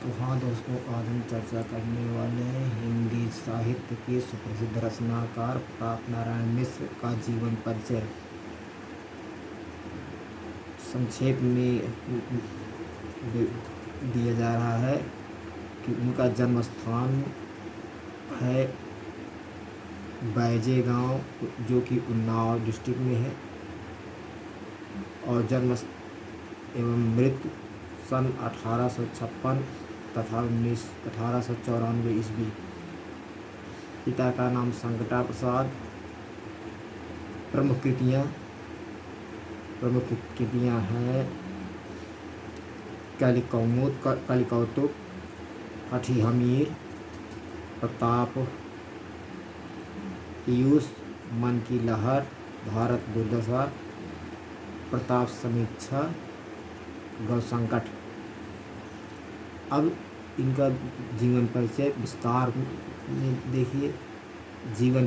तो हाँ दोस्तों, आज हम चर्चा करने वाले हैं हिंदी साहित्य के सुप्रसिद्ध रचनाकार प्रताप नारायण मिश्र का जीवन परिचय। संक्षेप में दिया जा रहा है कि उनका जन्म स्थान है बैजे गांव, जो कि उन्नाव डिस्ट्रिक्ट में है, और जन्म एवं मृत्यु सन 1856 तथा 1894 ईस्वी। पिता का नाम संकटा प्रसाद। प्रमुख कृतियाँ हैं कलिकौतुक, हठी हमीर, प्रताप पीयूष, मन की लहर, भारत दुर्दशा, प्रताप समीक्षा, गौ संकट। अब इनका जीवन परिचय विस्तार में देखिए। जीवन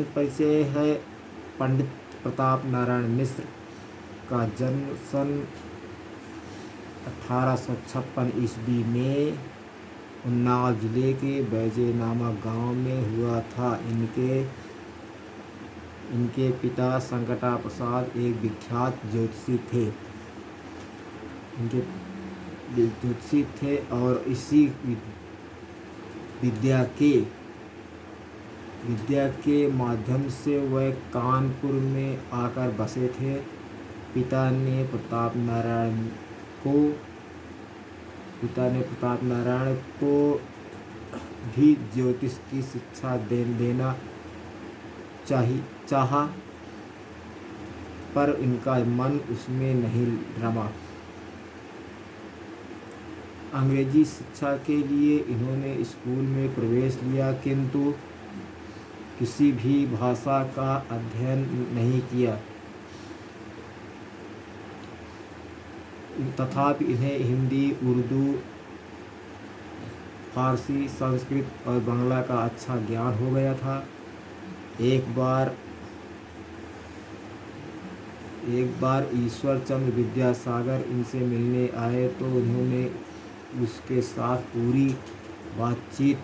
परिचय है पंडित प्रताप नारायण मिश्र का जन्म सन 1856 ईस्वी में उन्नाव जिले के बैजे नामक गांव में हुआ था। इनके पिता संकटा प्रसाद एक विख्यात ज्योतिषी थे और इसी विद्या के माध्यम से वह कानपुर में आकर बसे थे। पिता ने प्रताप नारायण को भी ज्योतिष की शिक्षा देना चाहा, पर इनका मन उसमें नहीं रमा। अंग्रेजी शिक्षा के लिए इन्होंने स्कूल में प्रवेश लिया, किंतु किसी भी भाषा का अध्ययन नहीं किया। तथापि इन्हें हिंदी, उर्दू, फारसी, संस्कृत और बांग्ला का अच्छा ज्ञान हो गया था। एक बार ईश्वर चंद्र विद्यासागर इनसे मिलने आए तो उन्होंने उसके साथ पूरी बातचीत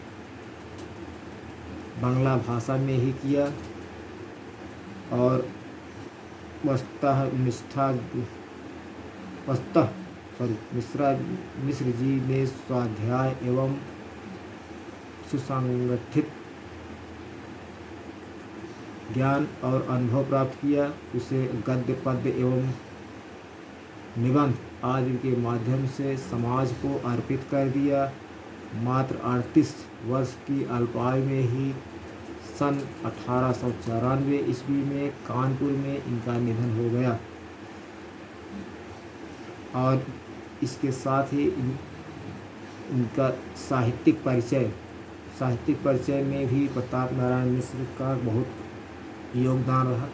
बांग्ला भाषा में ही किया और मिश्र जी ने स्वाध्याय एवं सुसंगठित ज्ञान और अनुभव प्राप्त किया। उसे गद्य, पद्य एवं निबंध आदि के माध्यम से समाज को अर्पित कर दिया। मात्र 38 वर्ष की अल्पायु में ही सन 1894 ईस्वी में कानपुर में इनका निधन हो गया। और इसके साथ ही इनका साहित्यिक परिचय में भी प्रताप नारायण मिश्र का बहुत योगदान रहा।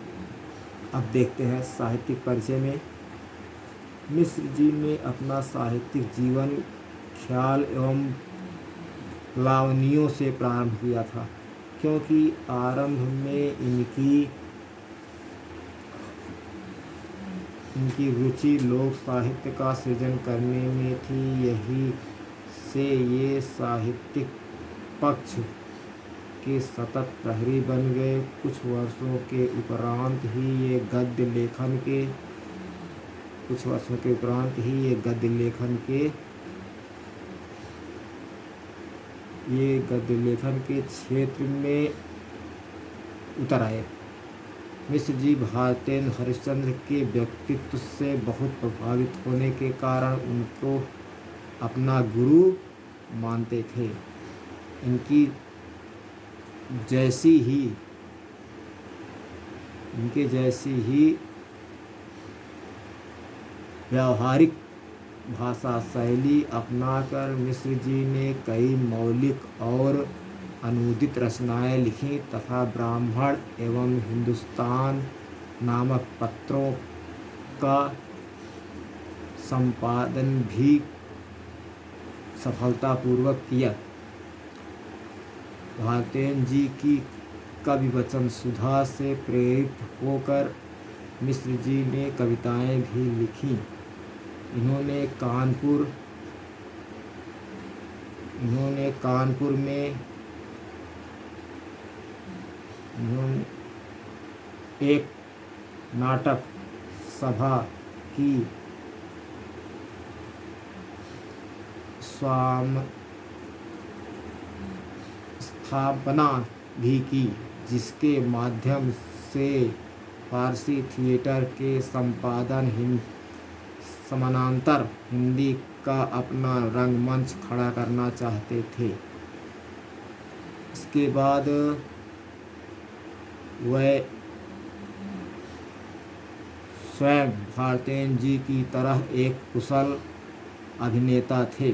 अब देखते हैं साहित्यिक परिचय में। मिश्र जी ने अपना साहित्यिक जीवन ख्याल एवं लावनियों से प्रारंभ किया था, क्योंकि आरंभ में इनकी रुचि लोक साहित्य का सृजन करने में थी। यही से ये साहित्यिक पक्ष के सतत प्रहरी बन गए। कुछ वर्षों के उपरांत ही ये गद्य लेखन के क्षेत्र में उतर आए। मिश्र जी भारतेंद्र हरिश्चंद्र के व्यक्तित्व से बहुत प्रभावित होने के कारण उनको अपना गुरु मानते थे। इनके जैसी ही व्यावहारिक भाषा शैली अपनाकर मिश्र जी ने कई मौलिक और अनूदित रचनाएं लिखी तथा ब्राह्मण एवं हिंदुस्तान नामक पत्रों का संपादन भी सफलतापूर्वक किया। भारतेंद्र जी की कवि वचन सुधा से प्रेरित होकर मिश्र जी ने कविताएं भी लिखीं। इन्होंने कानपुर इन्होंने कानपुर में एक नाटक सभा की स्थापना भी की, जिसके माध्यम से फारसी थिएटर के संपादन समानांतर हिंदी का अपना रंगमंच खड़ा करना चाहते थे। इसके बाद वह स्वयं भारतेंदु जी की तरह एक कुशल अभिनेता थे।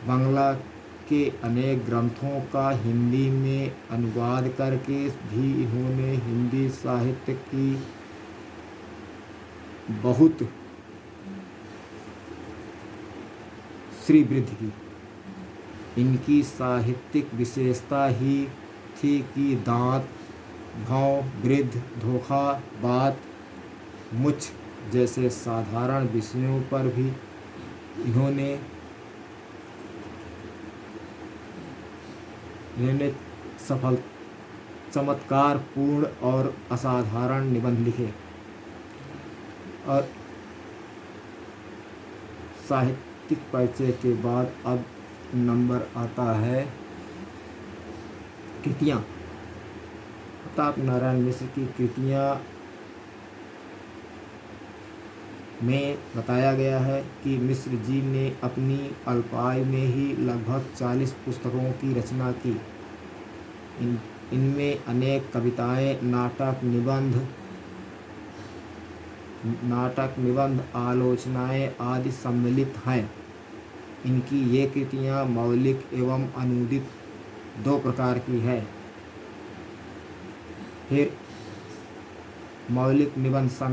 बांग्ला के अनेक ग्रंथों का हिंदी में अनुवाद करके भी इन्होंने हिंदी साहित्य की बहुत श्रीवृद्धि की। इनकी साहित्यिक विशेषता ही थी कि दांत, भाव, वृद्ध, धोखा, बात, मुछ जैसे साधारण विषयों पर भी इन्होंने सफल चमत्कारपूर्ण और असाधारण निबंध लिखे। और साहित्यिक परिचय के बाद अब नंबर आता है कृतियाँ। प्रताप नारायण मिश्र की कृतियाँ में बताया गया है कि मिश्र जी ने अपनी अल्पायु में ही लगभग 40 पुस्तकों की रचना की। इनमें अनेक कविताएं, नाटक, निबंध, आलोचनाएं आदि सम्मिलित हैं। इनकी ये कृतियां मौलिक एवं अनूदित दो प्रकार की है। फिर मौलिक निबंध